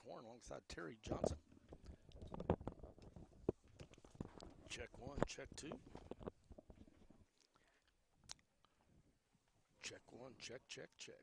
Horn alongside Terry Johnson. Check one, check two. Check one, check, check, check.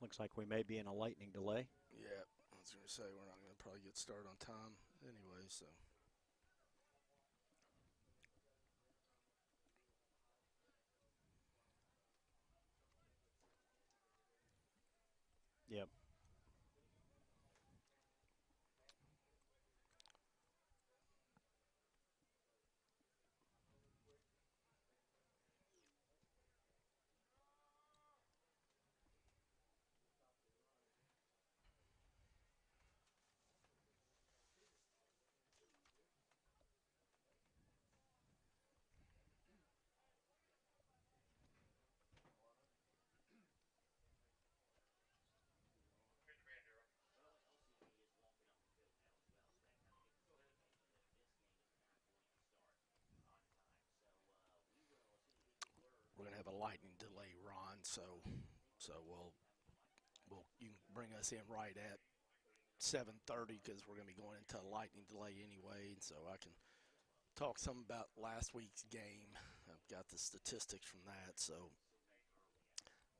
Looks like we may be in a lightning delay. Yeah, I was going to say we're not going to probably get started on time anyway, so. Yep. We're going to have a lightning delay, Ron, so you can bring us in right at 7:30 because we're going to be going into a lightning delay anyway, and so I can talk some about last week's game. I've got the statistics from that, so,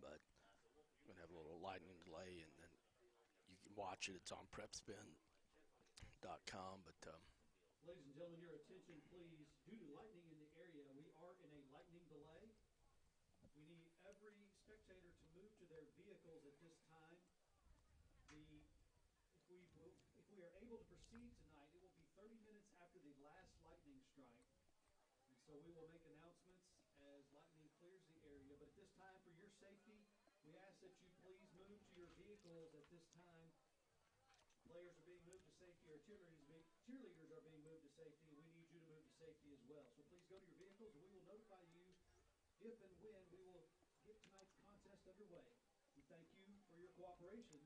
but we're going to have a little lightning delay, and then you can watch it. It's on prepspin.com, but ladies and gentlemen, your attention, please. Due to lightning in the area, we are in a lightning delay. We need every spectator to move to their vehicles at this time. If we are able to proceed tonight, it will be 30 minutes after the last lightning strike. And so we will make announcements as lightning clears the area. But at this time, for your safety, we ask that you please move to your vehicles at this time. Players are being moved to safety, or cheerleaders are being moved to safety, and we need you to move to safety as well. So please go to your vehicles, and we will notify you if and when we will get tonight's contest underway. We thank you for your cooperation.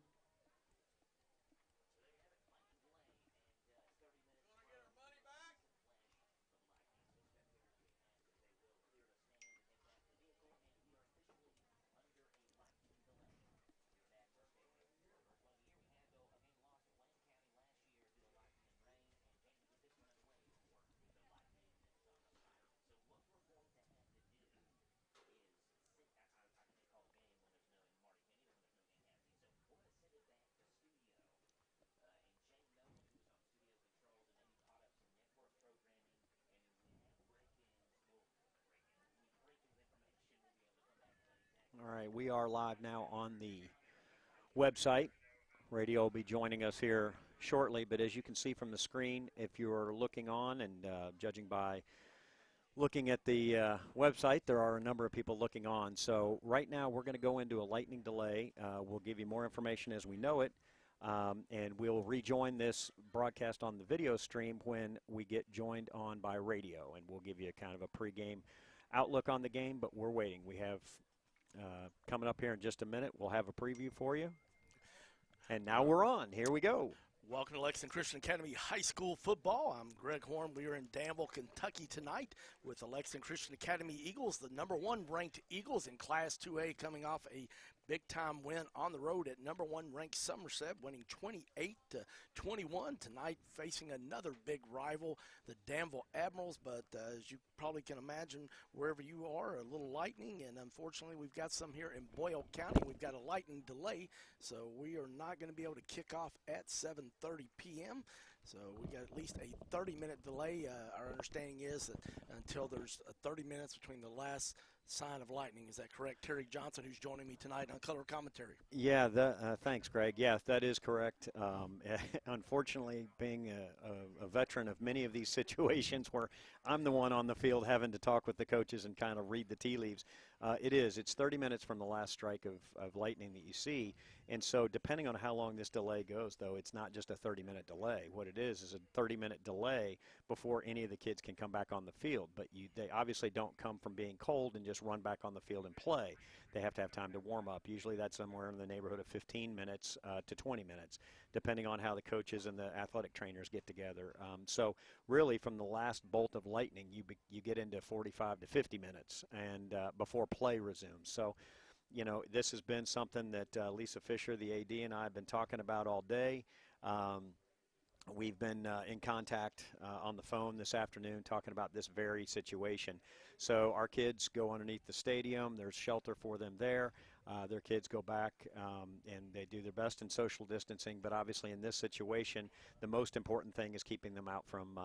All right, we are live now on the website. Radio will be joining us here shortly, but as you can see from the screen, if you're looking on and judging by looking at the website, there are a number of people looking on. So right now we're going to go into a lightning delay. We'll give you more information as we know it, and we'll rejoin this broadcast on the video stream when we get joined on by radio, and we'll give you a kind of a pregame outlook on the game, but we're waiting. We have coming up here in just a minute, we'll have a preview for you. And now we're on. Here we go. Welcome to Lexington Christian Academy High School football. I'm Greg Horn. We are in Danville, Kentucky tonight with the Lexington Christian Academy Eagles, the #1 ranked Eagles in Class 2A, coming off a big-time win on the road at #1 ranked Somerset, winning 28-21 tonight, facing another big rival, the Danville Admirals. But as you probably can imagine, wherever you are, a little lightning, and unfortunately we've got some here in Boyle County. We've got a lightning delay, so we are not going to be able to kick off at 7:30 p.m. So we got at least a 30-minute delay. Our understanding is that until there's 30 minutes between the last sign of lightning. Is that correct? Terry Johnson, who's joining me tonight on color commentary. Yeah, thanks, Greg. Yeah, that is correct. Unfortunately, being a veteran of many of these situations where I'm the one on the field having to talk with the coaches and kind of read the tea leaves, it's 30 minutes from the last strike of lightning that you see. And so depending on how long this delay goes, though, it's not just a 30-minute delay. What it is a 30-minute delay before any of the kids can come back on the field. But they obviously don't come from being cold and just run back on the field and play. They have to have time to warm up. Usually that's somewhere in the neighborhood of 15 minutes to 20 minutes, depending on how the coaches and the athletic trainers get together. So really from the last bolt of lightning, you get into 45 to 50 minutes and before play resumes. So, this has been something that Lisa Fisher, the AD, and I have been talking about all day. We've been in contact on the phone this afternoon talking about this very situation. So our kids go underneath the stadium. There's shelter for them there. Their kids go back and they do their best in social distancing. But obviously in this situation, the most important thing is keeping them out from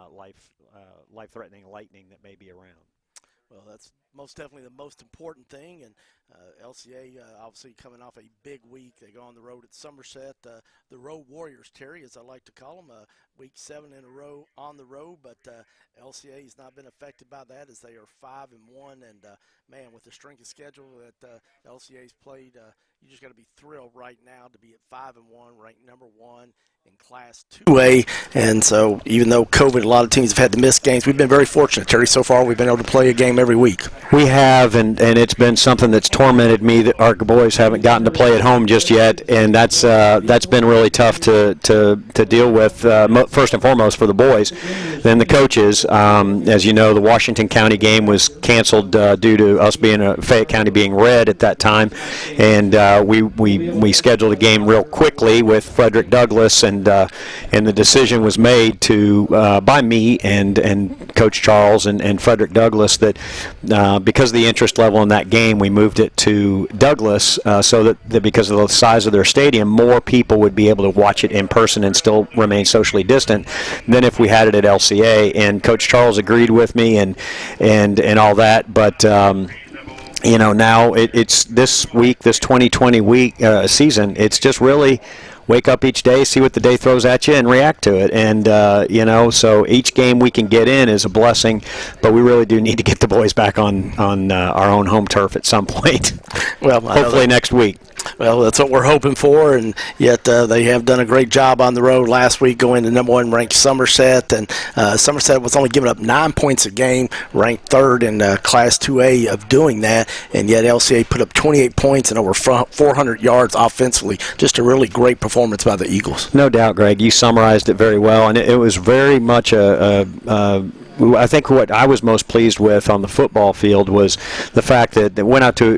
life-threatening lightning that may be around. Well, that's most definitely the most important thing, and LCA obviously coming off a big week. They go on the road at Somerset. The Road Warriors, Terry, as I like to call them, week 7 in a row on the road, but LCA has not been affected by that as they are 5-1, and man, with the strength of schedule that LCA's played, you just got to be thrilled right now to be at 5-1, ranked number 1 in Class 2A. And so even though COVID, a lot of teams have had to miss games, we've been very fortunate, Terry. So far, we've been able to play a game every week. We have, and it's been something that's tormented me that our boys haven't gotten to play at home just yet, and that's been really tough to deal with, first and foremost for the boys. Then the coaches, as you know, the Washington County game was canceled due to us being Fayette County being red at that time, and we scheduled a game real quickly with Frederick Douglass, and the decision was made by me and Coach Charles and Frederick Douglass that because of the interest level in that game, we moved it to Douglass so that because of the size of their stadium, more people would be able to watch it in person and still remain socially distant than if we had it at LCA. And Coach Charles agreed with me and all that, but now it's this week, this 2020 season, it's just really wake up each day, see what the day throws at you, and react to it. And, so each game we can get in is a blessing, but we really do need to get the boys back on our own home turf at some point. Well, hopefully next week. Well, that's what we're hoping for, and yet they have done a great job on the road last week going to number 1 ranked Somerset, and Somerset was only giving up 9 points a game, ranked 3rd in Class 2A of doing that, and yet LCA put up 28 points and over 400 yards offensively. Just a really great performance by the Eagles. No doubt, Greg. You summarized it very well, and it was very much I think what I was most pleased with on the football field was the fact that they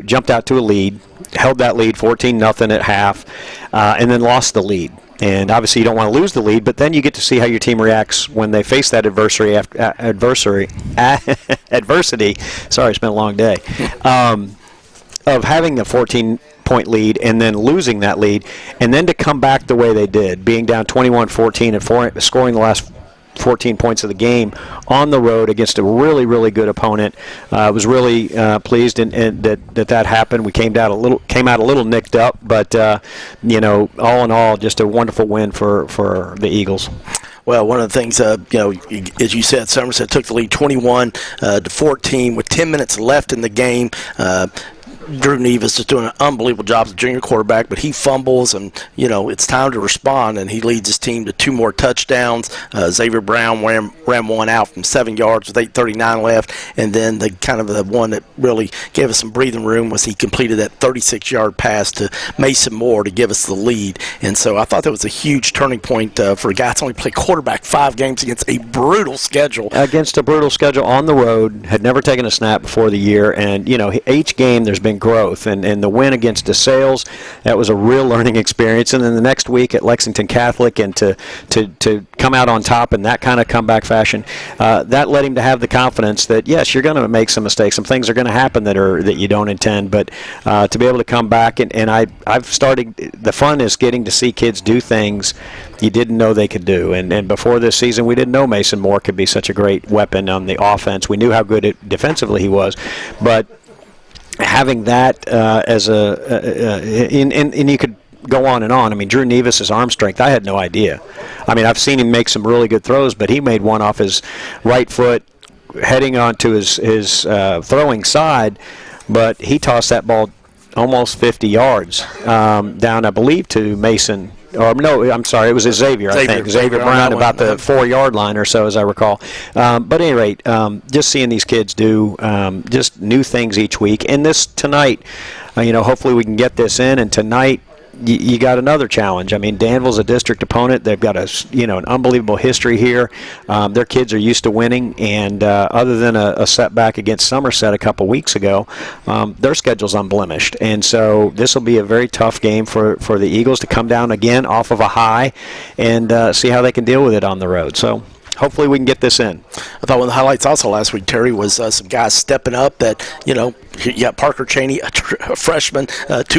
jumped out to a lead, held that lead 14-0 at half, and then lost the lead. And obviously you don't want to lose the lead, but then you get to see how your team reacts when they face that adversity. Sorry, it's been a long day. Of having the 14-point lead and then losing that lead, and then to come back the way they did, being down 21-14 and scoring the last 14 points of the game on the road against a really, really good opponent. I was really pleased and that happened. We came out a little nicked up, but all in all, just a wonderful win for the Eagles. Well, one of the things, as you said, Somerset took the lead 21-14 with 10 minutes left in the game. Drew Nevis is doing an unbelievable job as a junior quarterback, but he fumbles, and, it's time to respond, and he leads his team to 2 more touchdowns. Xavier Brown ran one out from 7 yards with 8:39 left, and then the one that really gave us some breathing room was he completed that 36-yard pass to Mason Moore to give us the lead. And so I thought that was a huge turning point for a guy that's only played quarterback 5 games against a brutal schedule. Against a brutal schedule on the road, had never taken a snap before the year, and, each game there's been growth, and the win against DeSales, that was a real learning experience, and then the next week at Lexington Catholic, and to come out on top in that kind of comeback fashion, that led him to have the confidence that yes, you're going to make some mistakes, some things are going to happen that you don't intend, but to be able to come back, and I've started, the fun is getting to see kids do things you didn't know they could do, and before this season we didn't know Mason Moore could be such a great weapon on the offense. We knew how good defensively he was, but having that as and you could go on and on. I mean, Drew Nevis' arm strength, I had no idea. I mean, I've seen him make some really good throws, but he made one off his right foot heading onto his throwing side, but he tossed that ball almost 50 yards down, I believe, to Mason. Or no, I'm sorry, it was Xavier, I think. Xavier Brown about the 4-yard line or so, as I recall. But at any rate, just seeing these kids do just new things each week. And this tonight, hopefully we can get this in. And tonight, you got another challenge. I mean, Danville's a district opponent. They've got an unbelievable history here. Their kids are used to winning, and other than a setback against Somerset a couple weeks ago, their schedule's unblemished. And so this will be a very tough game for the Eagles to come down again off of a high and see how they can deal with it on the road. So hopefully we can get this in. I thought one of the highlights also last week, Terry, was some guys stepping up that, you got Parker Cheney, a freshman, 2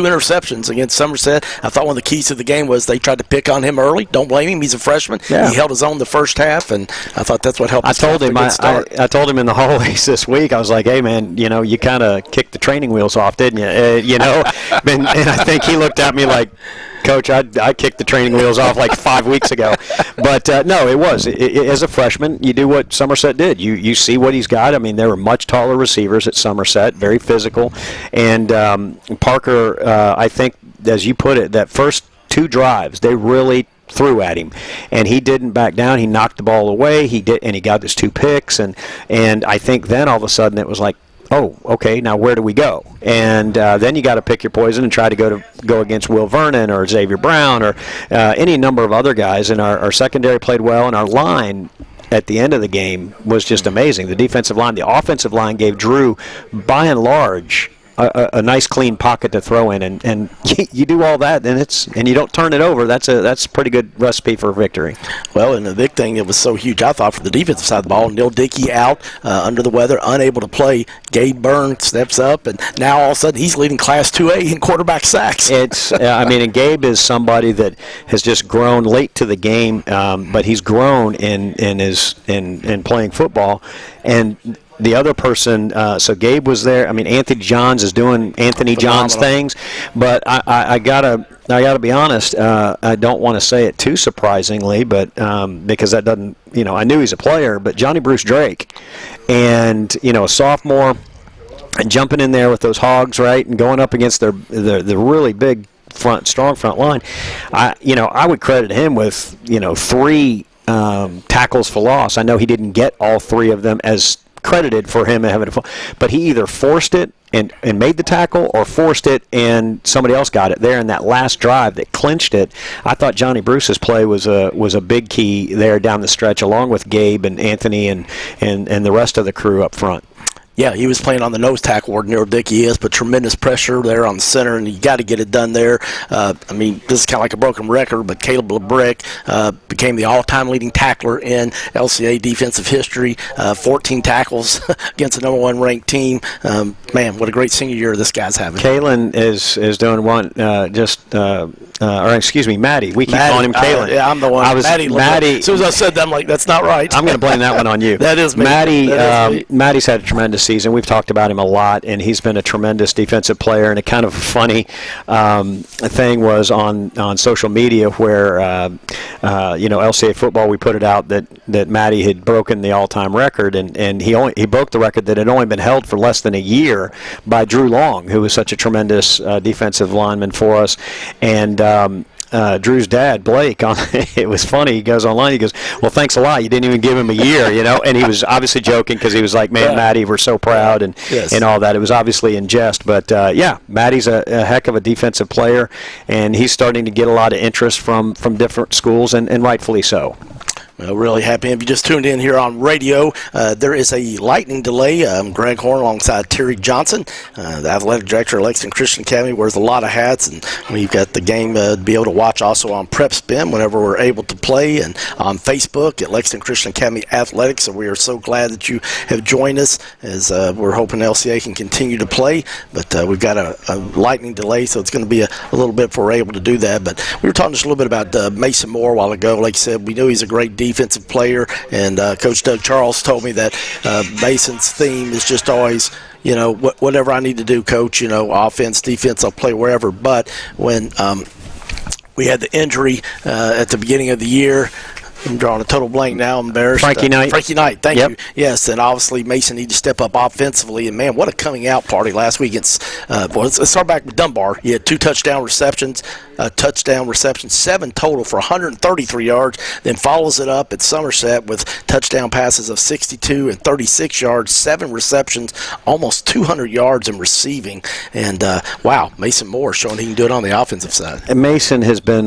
interceptions against Somerset. I thought one of the keys to the game was they tried to pick on him early. Don't blame him. He's a freshman. Yeah. He held his own the first half, and I thought that's what helped us. I told him in the hallways this week, I was like, hey, man, you kind of kicked the training wheels off, didn't you? And I think he looked at me like, Coach, I kicked the training wheels off like 5 weeks ago. But, no, it was. As a freshman, you do what Somerset did. You see what he's got. I mean, there were much taller receivers at Somerset, very physical. And Parker, I think, as you put it, that first 2 drives, they really threw at him, and he didn't back down. He knocked the ball away. He got his 2 picks, and I think then all of a sudden it was like, oh, okay, now where do we go? And then you got to pick your poison and try to go against Will Vernon or Xavier Brown or any number of other guys. And our secondary played well, and our line at the end of the game was just amazing. The defensive line, the offensive line gave Drew, by and large, a nice clean pocket to throw in, and you do all that, and you don't turn it over. That's a pretty good recipe for victory. Well, and the big thing that was so huge, I thought, for the defensive side of the ball, Neil Dickey out under the weather, unable to play. Gabe Byrne steps up, and now all of a sudden he's leading Class 2A in quarterback sacks. And Gabe is somebody that has just grown late to the game, but he's grown in playing football, and the other person, so Gabe was there. I mean, Anthony Johns is doing Anthony Johns things, but I gotta be honest. I don't want to say it too surprisingly, but because that doesn't, I knew he's a player, but Johnny Bruce Drake, and a sophomore, and jumping in there with those hogs, right, and going up against the really big strong front line. I would credit him with 3 tackles for loss. I know he didn't get all 3 of them as credited for him having a, but he either forced it and made the tackle, or forced it and somebody else got it there in that last drive that clinched it. I thought Johnny Bruce's play was a big key there down the stretch, along with Gabe and Anthony and the rest of the crew up front. Yeah, he was playing on the nose tackle where Neil Dickey is, but tremendous pressure there on the center, and you got to get it done there. I mean, this is kind of like a broken record, but Caleb LeBrick became the all-time leading tackler in LCA defensive history, 14 tackles against the number 1 ranked team. Man, what a great senior year this guy's having. Kalen is doing one, or excuse me, Maddie. We keep calling him Kalen. Yeah, I'm the one. Maddie. As soon as I said that, I'm like, that's not right. I'm going to blame that one on you. That is me. Maddie's had a tremendous season. We've talked about him a lot, and he's been a tremendous defensive player. And a kind of funny thing was on social media where, LCA football, we put it out that Maddie had broken the all-time record, and he broke the record that had only been held for less than a year by Drew Long, who was such a tremendous defensive lineman for us. And Drew's dad, Blake, it was funny. He goes online. He goes, "Well, thanks a lot. You didn't even give him a year, And he was obviously joking because he was like, "Man, Maddie, we're so proud," and all that. It was obviously in jest, but Maddie's a heck of a defensive player, and he's starting to get a lot of interest from different schools, and rightfully so. Well, really happy. If you just tuned in here on radio, there is a lightning delay. Greg Horn alongside Terry Johnson, the athletic director of Lexington Christian Academy, wears a lot of hats, and we've got the game to be able to watch also on Prep Spin whenever we're able to play, and on Facebook at Lexington Christian Academy Athletics. So we are so glad that you have joined us, as we're hoping LCA can continue to play, but we've got a lightning delay, so it's going to be a little bit before we're able to do that. But we were talking just a little bit about Mason Moore a while ago. Like I said, we know he's a great defensive player. And Coach Doug Charles told me that Mason's theme is just always, whatever I need to do, Coach, offense, defense, I'll play wherever. But when we had the injury at the beginning of the year, I'm drawing a total blank now. I'm embarrassed. Frankie Knight. Frankie Knight, thank you. Yes, and obviously Mason needed to step up offensively. And, man, what a coming-out party last week against let's start back with Dunbar. He had 2 touchdown receptions, 7 total for 133 yards, then follows it up at Somerset with touchdown passes of 62 and 36 yards, 7 receptions, almost 200 yards in receiving. And, wow, Mason Moore showing he can do it on the offensive side. And Mason has been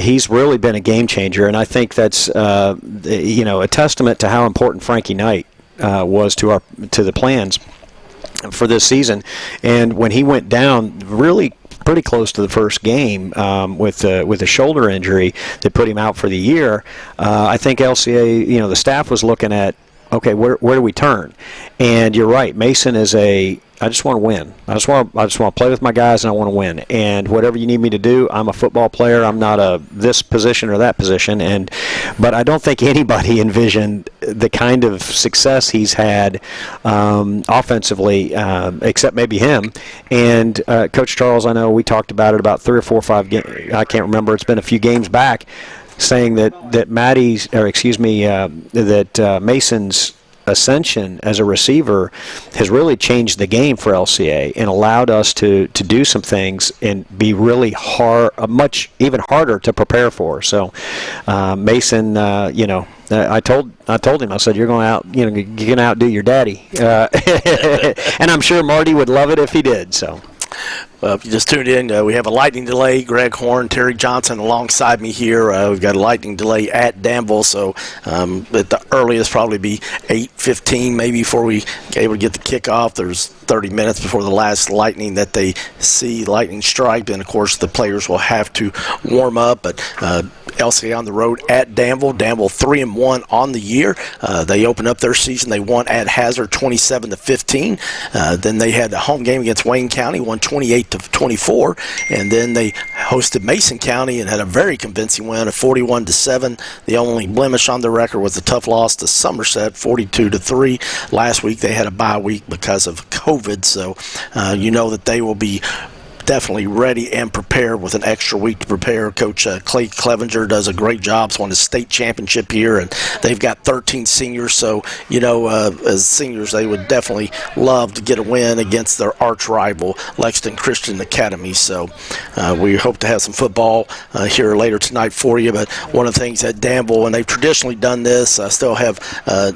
he's really been a game changer, and I think that's a testament to how important Frankie Knight was to the plans for this season. And when he went down, really pretty close to the first game with a shoulder injury that put him out for the year, I think LCA, the staff was looking at, okay, where do we turn? And you're right, Mason is I just want to win. I just want to play with my guys, and I want to win. And whatever you need me to do, I'm a football player. I'm not a this position or that position. But I don't think anybody envisioned the kind of success he's had offensively, except maybe him. And Coach Charles, I know we talked about it about 3 or 4 or 5 games. I can't remember. It's been a few games back, saying that Mason's ascension as a receiver has really changed the game for LCA and allowed us to do some things and be really hard, even harder to prepare for. So Mason, I told him, I said, you're going to outdo your daddy, and I'm sure Marty would love it if he did. So. Well, if you just tuned in, we have a lightning delay. Greg Horn, Terry Johnson alongside me here. We've got a lightning delay at Danville, so at the earliest probably be 8:15 maybe before we able to get the kickoff. There's 30 minutes before the last lightning that they see lightning strike, and of course the players will have to warm up. But LCA on the road at Danville. Danville 3-1 on the year. They opened up their season. They won at Hazard 27-15. Then they had a home game against Wayne County, won 28-24, and then they hosted Mason County and had a very convincing win of 41-7. The only blemish on the record was a tough loss to Somerset, 42-3. Last week they had a bye week because of COVID, so that they will be definitely ready and prepared with an extra week to prepare. Coach Clay Clevenger does a great job. It's won a state championship here, and they've got 13 seniors. So, as seniors, they would definitely love to get a win against their arch rival, Lexington Christian Academy. So we hope to have some football here later tonight for you. But one of the things at Danville, and they've traditionally done this, I still have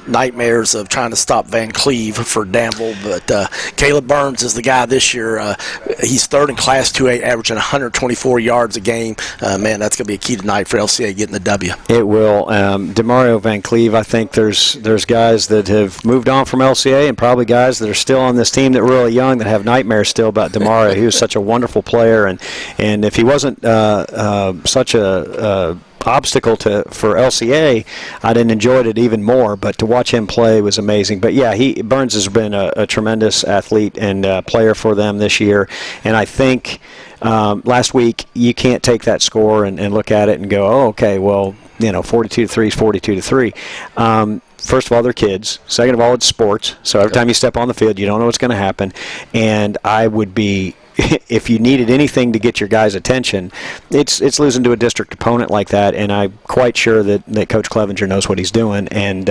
nightmares of trying to stop Van Cleve for Danville. But Caleb Burns is the guy this year. He's third in Class 2A, averaging 124 yards a game. Man, that's going to be a key tonight for LCA getting the W. It will. DeMario Van Cleve, I think there's guys that have moved on from LCA and probably guys that are still on this team that are really young that have nightmares still about DeMario. He was such a wonderful player, and if he wasn't such a obstacle for LCA, I'd have enjoyed it even more, but to watch him play was amazing. But yeah, Burns has been a tremendous athlete and player for them this year, and I think last week you can't take that score and look at it and go, oh, okay, well, 42-3 is 42-3. First of all, they're kids. Second of all, it's sports, so every time you step on the field, you don't know what's going to happen, and I would be if you needed anything to get your guys' attention, it's losing to a district opponent like that, and I'm quite sure that Coach Clevenger knows what he's doing, and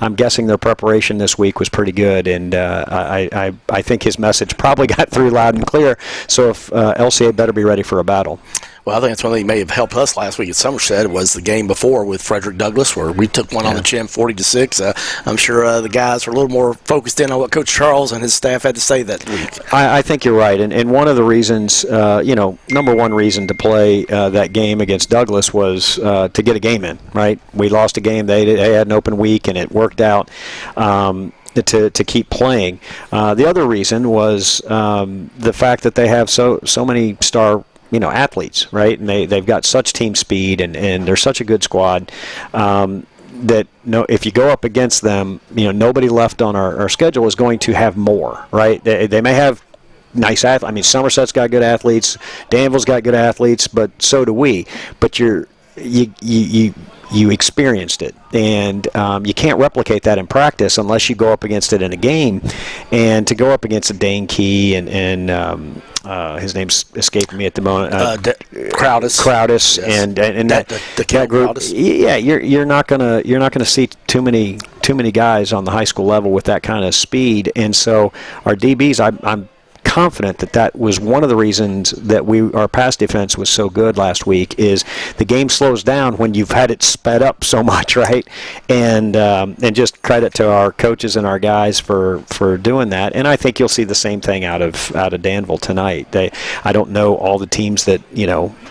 I'm guessing their preparation this week was pretty good, and I think his message probably got through loud and clear, so if LCA better be ready for a battle. Well, I think that's one thing that may have helped us last week at Somerset was the game before with Frederick Douglass where we took one on the chin 40-6. I'm sure the guys were a little more focused in on what Coach Charles and his staff had to say that week. I think you're right. And one of the reasons, number one reason to play that game against Douglass was to get a game in, right? We lost a game. They had an open week, and it worked out. To keep playing. The other reason was the fact that they have so many star athletes, right? And they've got such team speed, and they're such a good squad that if you go up against them, nobody left on our schedule is going to have more, right? They may have nice athletes. I mean, Somerset's got good athletes, Danville's got good athletes, but so do we. But you experienced it, and you can't replicate that in practice unless you go up against it in a game. And to go up against a Dane Key and his name's escaping me at the moment. Crowdis, yes. and that group. Crowdis. Yeah, you're not gonna see too many guys on the high school level with that kind of speed. And so our DBs, I'm confident that was one of the reasons that our pass defense was so good last week. Is the game slows down when you've had it sped up so much, right? And just credit to our coaches and our guys for doing that. And I think you'll see the same thing out of Danville tonight. I don't know all the teams that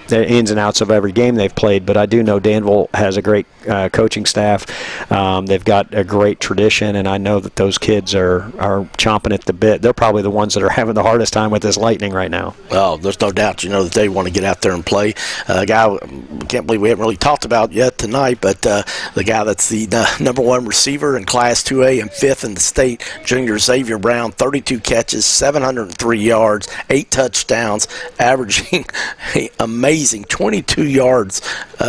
the ins and outs of every game they've played, but I do know Danville has a great coaching staff. They've got a great tradition, and I know that those kids are chomping at the bit. They're probably the ones that are having the hardest time with this lightning right now. Well, there's no doubt, that they want to get out there and play. A guy I can't believe we haven't really talked about yet tonight, but the guy that's the number one receiver in Class 2A and fifth in the state, junior Xavier Brown, 32 catches, 703 yards, 8 touchdowns, averaging amazing 22 yards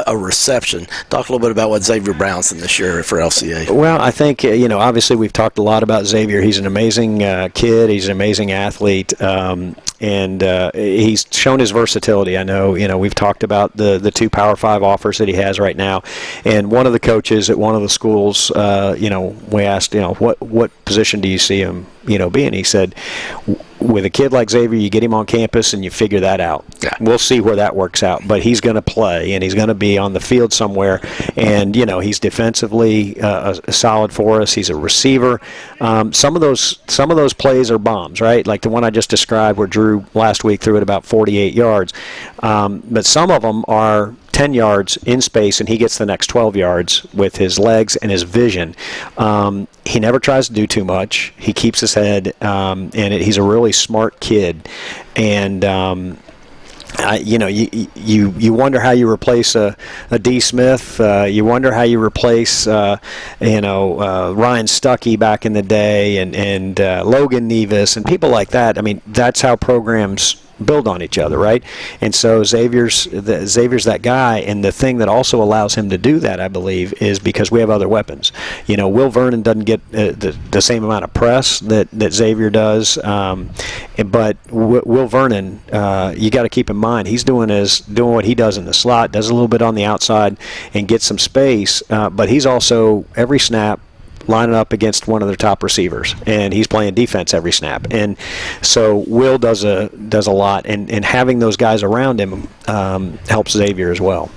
a reception. Talk a little bit about what Xavier Brown's in this year for LCA. Well, I think, obviously we've talked a lot about Xavier. He's an amazing kid. He's an amazing athlete. And he's shown his versatility. I know, we've talked about the 2 Power 5 offers that he has right now. And one of the coaches at one of the schools, we asked, what position do you see him, being? He said, with a kid like Xavier, you get him on campus and you figure that out. Yeah. We'll see where that works out. But he's going to play, and he's going to be on the field somewhere. And, he's defensively solid for us. He's a receiver. Some of those plays are bombs, right? Like the one I just described where Drew last week threw it about 48 yards. But some of them are 10 yards in space, and he gets the next 12 yards with his legs and his vision. He never tries to do too much. He keeps his head, and he's a really smart kid. And you wonder how you replace a D. Smith. You wonder how you replace Ryan Stuckey back in the day, and Logan Nevis and people like that. I mean, that's how programs build on each other, right? And so Xavier's that guy, and the thing that also allows him to do that, I believe, is because we have other weapons. Will Vernon doesn't get the same amount of press that Xavier does, but Will Vernon, you got to keep in mind, he's doing what he does in the slot, does a little bit on the outside and gets some space, but he's also every snap lining up against one of their top receivers, and he's playing defense every snap. And so Will does a lot, and having those guys around him helps Xavier as well.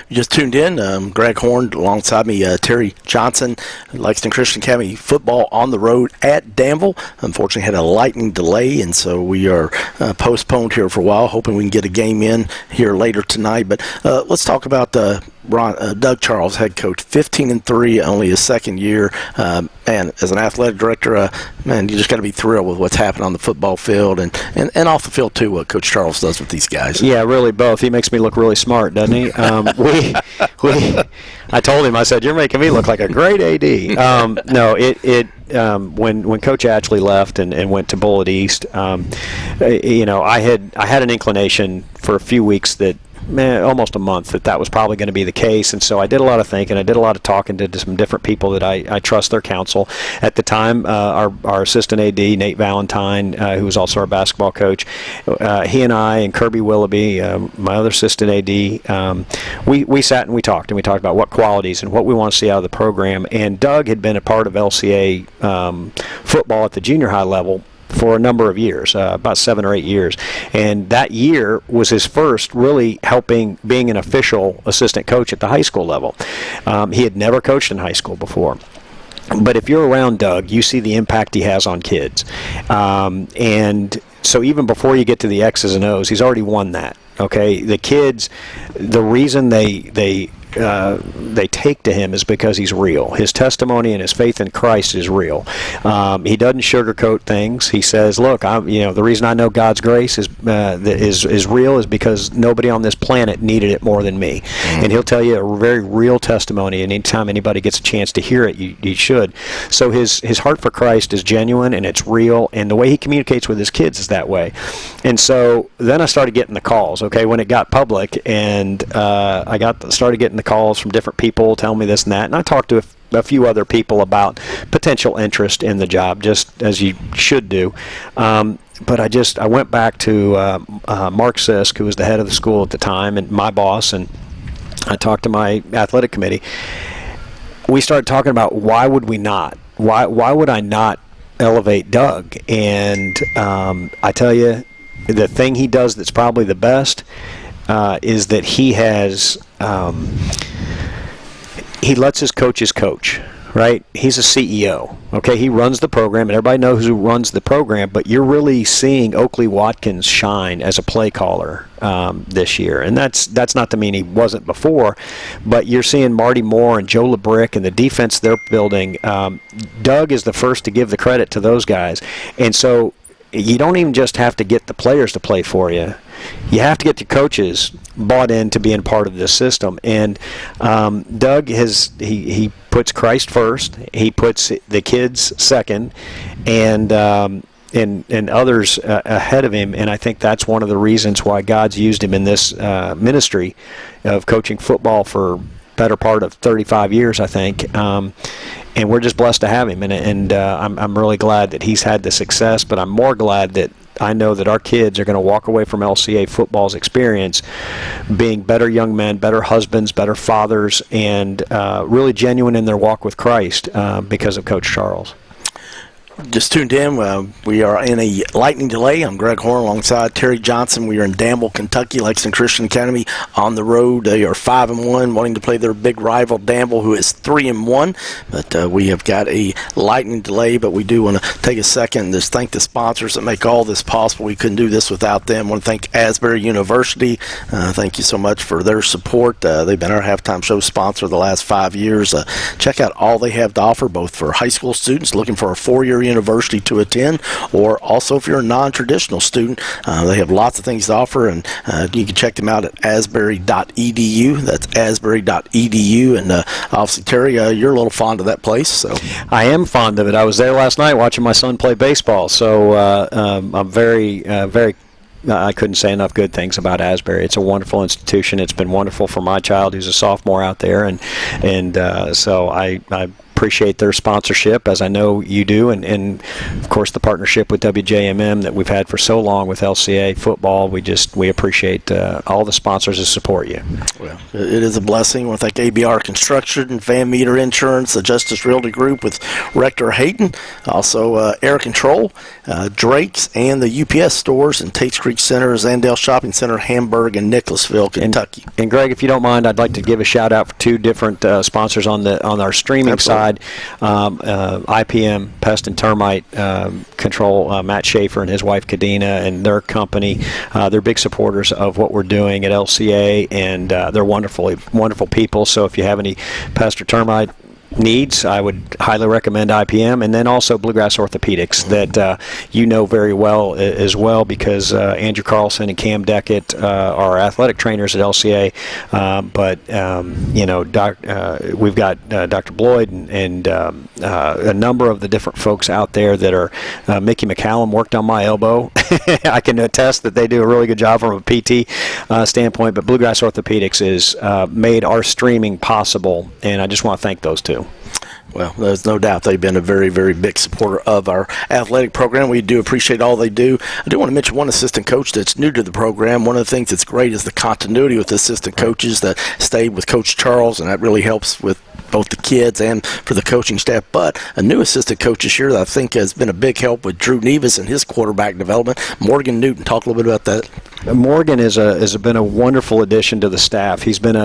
You just tuned in. Greg Horn alongside me, Terry Johnson, Lexington Christian Academy football on the road at Danville. Unfortunately, had a lightning delay, and so we are postponed here for a while, hoping we can get a game in here later tonight. But let's talk about Doug Charles, head coach, 15-3, only his second year. And as an athletic director, you just got to be thrilled with what's happened on the football field and off the field too, what Coach Charles does with these guys. Yeah, really both. He makes me look really smart, doesn't he? I told him, I said, you're making me look like a great AD. When Coach Ashley left and went to Bullitt East, I had an inclination for a few weeks that, almost a month, that was probably going to be the case. And so I did a lot of thinking. I did a lot of talking to some different people that I trust their counsel. At the time, our assistant AD, Nate Valentine, who was also our basketball coach, he and I and Kirby Willoughby, my other assistant AD, we sat and we talked about what qualities and what we want to see out of the program. And Doug had been a part of LCA football at the junior high level for a number of years, about 7 or 8 years. And that year was his first really being an official assistant coach at the high school level. He had never coached in high school before. But if you're around Doug, you see the impact he has on kids. And so even before you get to the X's and O's, he's already won that. Okay, the kids, the reason they they take to him is because he's real. His testimony and his faith in Christ is real. He doesn't sugarcoat things. He says, "Look, the reason I know God's grace is real is because nobody on this planet needed it more than me." And he'll tell you a very real testimony. And anytime anybody gets a chance to hear it, you should. So his heart for Christ is genuine and it's real. And the way he communicates with his kids is that way. And so then I started getting the calls. Okay, when it got public, and I started getting the calls from different people telling me this and that, and I talked to a few other people about potential interest in the job, just as you should do. But I went back to Mark Sisk, who was the head of the school at the time and my boss, and I talked to my athletic committee. We started talking about why would we not? Why would I not elevate Doug? And I tell you, the thing he does that's probably the best is that he has he lets his coaches coach, right? He's a CEO, okay? He runs the program, and everybody knows who runs the program, but you're really seeing Oakley Watkins shine as a play caller this year. And that's not to mean he wasn't before, but you're seeing Marty Moore and Joe LeBrick and the defense they're building. Doug is the first to give the credit to those guys. And so you don't even just have to get the players to play for you. You have to get the coaches bought into being part of this system. And Doug he puts Christ first. He puts the kids second, and others ahead of him. And I think that's one of the reasons why God's used him in this ministry of coaching football for better part of 35 years, I think. And we're just blessed to have him. And I'm really glad that he's had the success, but I'm more glad that I know that our kids are going to walk away from LCA football's experience being better young men, better husbands, better fathers, and really genuine in their walk with Christ because of Coach Charles. Just tuned in. We are in a lightning delay. I'm Greg Horn alongside Terry Johnson. We are in Danville, Kentucky, Lexington Christian Academy on the road. They are 5-1, wanting to play their big rival Danville, who is 3-1. But we have got a lightning delay. But we do want to take a second and just thank the sponsors that make all this possible. We couldn't do this without them. I want to thank Asbury University. Thank you so much for their support. They've been our halftime show sponsor the last 5 years. Check out all they have to offer, both for high school students looking for a 4-year university to attend, or also if you're a non-traditional student. They have lots of things to offer, and you can check them out at asbury.edu. That's asbury.edu. And obviously, Terry, you're a little fond of that place. So I am fond of it. I was there last night watching my son play baseball, so I'm very I couldn't say enough good things about Asbury. It's a wonderful institution. It's been wonderful for my child who's a sophomore out there, and so I appreciate their sponsorship, as I know you do, and of course the partnership with WJMM that we've had for so long with LCA football. We appreciate all the sponsors that support you. Well, it is a blessing. I want to thank ABR Construction, Van Meter Insurance, the Justice Realty Group with Rector Hayden, also Air Control, Drake's, and the UPS stores in Tates Creek Center, Zandale Shopping Center, Hamburg, and Nicholasville, Kentucky. And Greg, if you don't mind, I'd like to give a shout out for two different sponsors on our streaming side. IPM Pest and Termite Control, Matt Schaefer and his wife Kadena and their company. They're big supporters of what we're doing at LCA, and they're wonderful people. So if you have any pest or termite needs, I would highly recommend IPM, and then also Bluegrass Orthopedics that you know very well as well, because Andrew Carlson and Cam Deckett are athletic trainers at LCA, but we've got Dr. Bloyd and a number of the different folks out there that are Mickey McCallum worked on my elbow. I can attest that they do a really good job from a PT standpoint, but Bluegrass Orthopedics has made our streaming possible, and I just want to thank those two. Well, there's no doubt they've been a very, very big supporter of our athletic program. We do appreciate all they do. I do want to mention one assistant coach that's new to the program. One of the things that's great is the continuity with the assistant coaches that stayed with Coach Charles, and that really helps with both the kids and for the coaching staff. But a new assistant coach this year that I think has been a big help with Drew Nevis and his quarterback development, Morgan Newton. Talk a little bit about that. Morgan has been a wonderful addition to the staff. He's been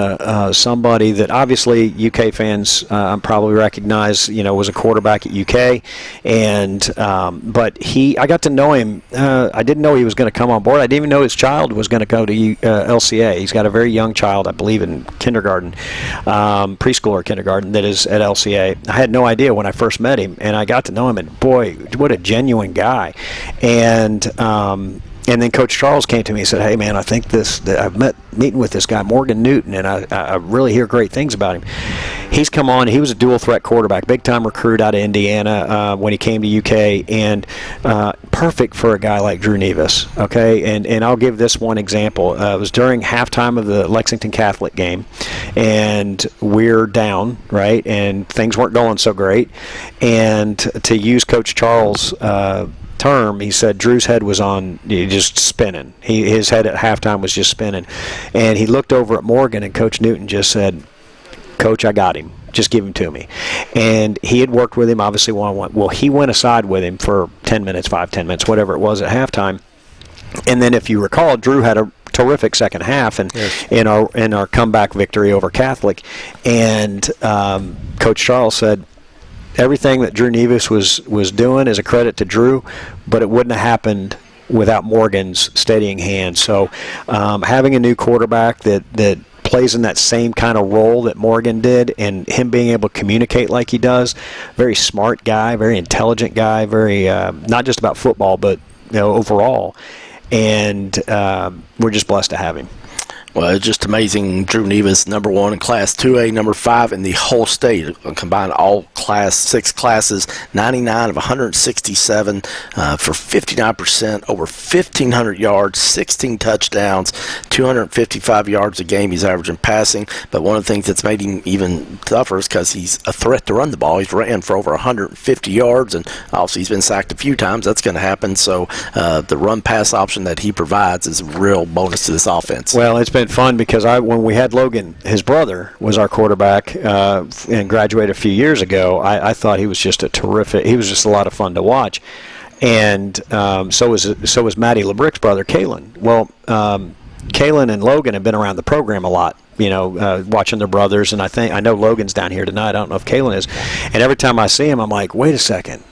somebody that obviously UK fans probably recognize. Was a quarterback at UK, and but I got to know him. I didn't know he was going to come on board. I didn't even know his child was going to go to LCA. He's got a very young child, I believe, in kindergarten, preschool or kindergarten, that is at LCA. I had no idea when I first met him, and I got to know him, and boy, what a genuine guy. And then Coach Charles came to me and said, "Hey, man, I think I've meeting with this guy, Morgan Newton, and I really hear great things about him. He's come on. He was a dual-threat quarterback, big-time recruit out of Indiana when he came to UK, and perfect for a guy like Drew Nevis, okay? And I'll give this one example. It was during halftime of the Lexington Catholic game, and we're down, right, and things weren't going so great. And to use Coach Charles' term, he said Drew's head was just spinning. His head at halftime was just spinning. And he looked over at Morgan, and Coach Newton just said, "Coach, I got him. Just give him to me." And he had worked with him, obviously, one-on-one. Well, he went aside with him for 10 minutes, 10 minutes, whatever it was at halftime. And then if you recall, Drew had a terrific second half in our comeback victory over Catholic. And Coach Charles said, everything that Drew Nevis was doing is a credit to Drew, but it wouldn't have happened without Morgan's steadying hand. So having a new quarterback that plays in that same kind of role that Morgan did, and him being able to communicate like he does, very smart guy, very intelligent guy, very not just about football, but overall. And we're just blessed to have him. Well, it's just amazing. Drew Nevis, number 1 in Class 2A, number 5 in the whole state. Combined all 6 classes, 99 of 167 for 59%, over 1,500 yards, 16 touchdowns, 255 yards a game he's averaging passing. But one of the things that's made him even tougher is because he's a threat to run the ball. He's ran for over 150 yards, and obviously he's been sacked a few times. That's going to happen. So the run-pass option that he provides is a real bonus to this offense. Well, it's been fun because when we had Logan, his brother was our quarterback and graduated a few years ago. I thought he was just he was just a lot of fun to watch. And so was Matty LeBrick's brother, Kalen. Well, Kalen and Logan have been around the program a lot, watching their brothers. And I know Logan's down here tonight. I don't know if Kalen is. And every time I see him, I'm like, wait a second.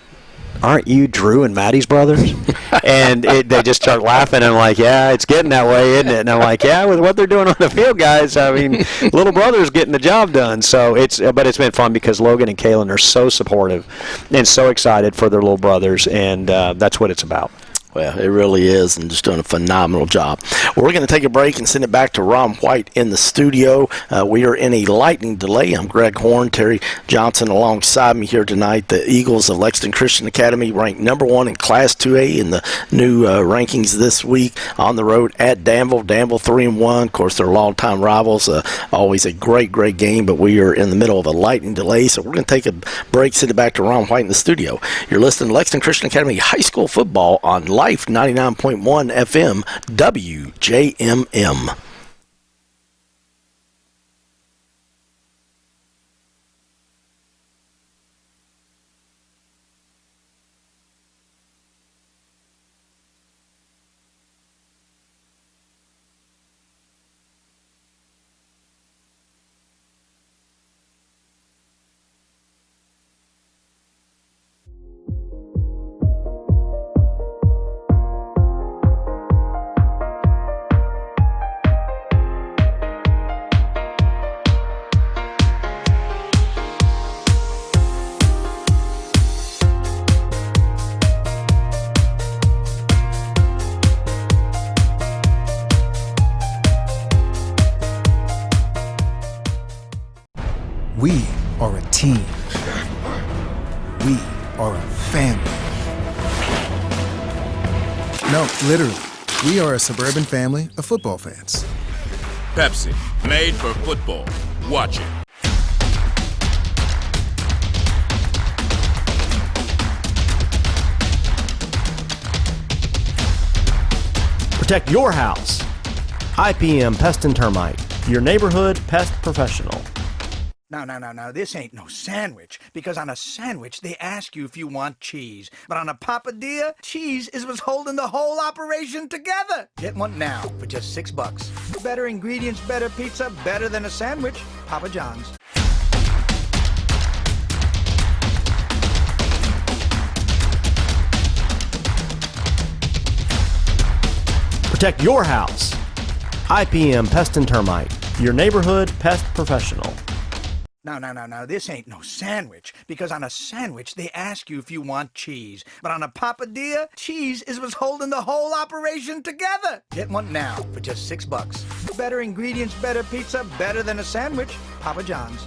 Aren't you Drew and Maddie's brothers? And they just start laughing. I'm like, yeah, it's getting that way, isn't it? And I'm like, yeah, with what they're doing on the field, guys, I mean, little brother's getting the job done. So but it's been fun because Logan and Kalen are so supportive and so excited for their little brothers, and that's what it's about. Well, it really is, and just doing a phenomenal job. Well, we're going to take a break and send it back to Ron White in the studio. We are in a lightning delay. I'm Greg Horn, Terry Johnson alongside me here tonight. The Eagles of Lexington Christian Academy ranked number 1 in Class 2A in the new rankings this week on the road at Danville. Danville 3-1. Of course, they're longtime rivals. Always a great game, but we are in the middle of a lightning delay, so we're going to take a break, send it back to Ron White in the studio. You're listening to Lexington Christian Academy High School Football on Life 99.1 FM WJMM. We are a team. We are a family. No, literally, we are a suburban family of football fans. Pepsi, made for football. Watch it. Protect your house. IPM Pest and Termite, your neighborhood pest professional. No, this ain't no sandwich. Because on a sandwich, they ask you if you want cheese. But on a papadilla, cheese is what's holding the whole operation together. Get one now for just $6. Better ingredients, better pizza, better than a sandwich. Papa John's. Protect your house. IPM Pest and Termite, your neighborhood pest professional. No, this ain't no sandwich. Because on a sandwich, they ask you if you want cheese. But on a papadilla, cheese is what's holding the whole operation together. Get one now for just $6. Better ingredients, better pizza, better than a sandwich. Papa John's.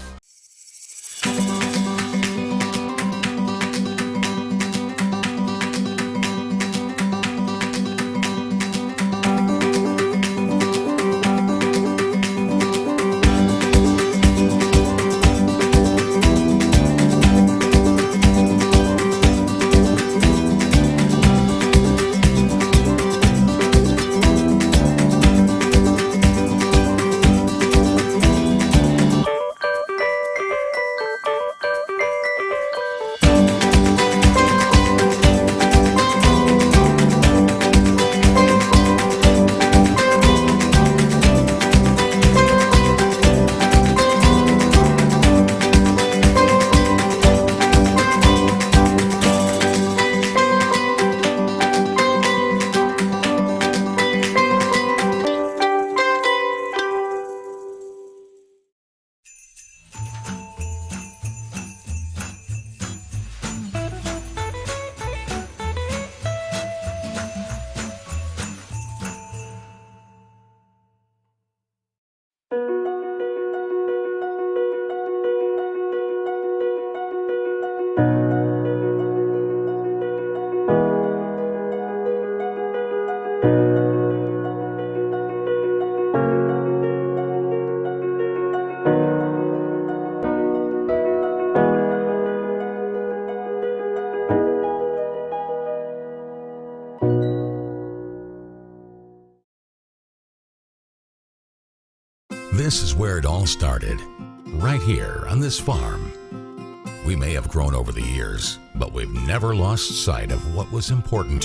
This is where it all started, right here on this farm. We may have grown over the years, but we've never lost sight of what was important.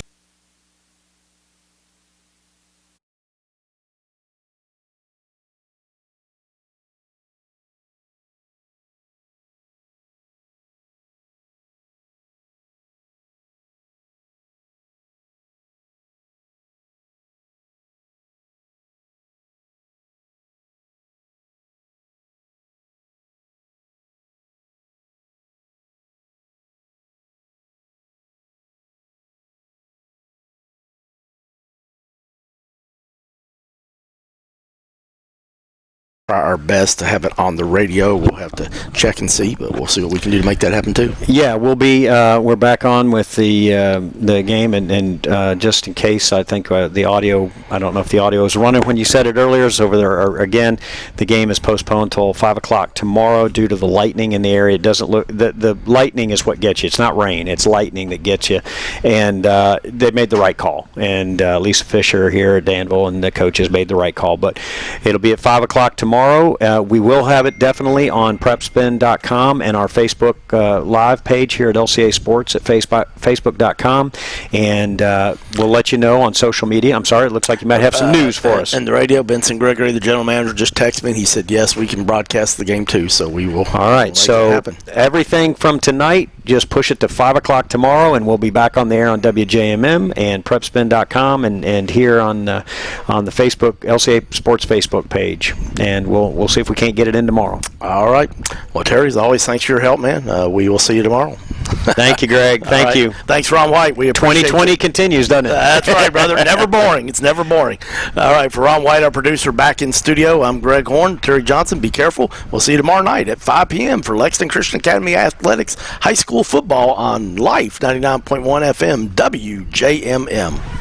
Our best to have it on the radio. We'll have to check and see, but we'll see what we can do to make that happen too. Yeah, we'll be we're back on with the game, and just in case, I think the audio, I don't know if the audio is running when you said it earlier. It's over there again. The game is postponed until 5 o'clock tomorrow due to the lightning in the area. It doesn't look, the lightning is what gets you. It's not rain, it's lightning that gets you, and they made the right call. And Lisa Fisher here at Danville and the coaches made the right call. But it'll be at 5 o'clock tomorrow. We will have it definitely on prepspin.com and our Facebook live page here at LCA Sports at facebook.com, and we'll let you know on social media. I'm sorry, it looks like you might have some news for us. And the radio, Benson Gregory, the general manager, just texted me and he said, yes, we can broadcast the game too, so we will. All right, so everything from tonight, just push it to 5 o'clock tomorrow, and we'll be back on the air on WJMM and prepspin.com and here on the Facebook, LCA Sports Facebook page. And we'll see if we can't get it in tomorrow. All right. Well, Terry, as always, thanks for your help, man. We will see you tomorrow. Thank you, Greg. Thank you. Thanks, Ron White. We appreciate 2020 continues, doesn't it? That's right, brother. Never boring. It's never boring. All right, for Ron White, our producer, back in studio, I'm Greg Horn. Terry Johnson, be careful. We'll see you tomorrow night at 5 p.m. for Lexington Christian Academy Athletics High School Football on Life 99.1 FM WJMM.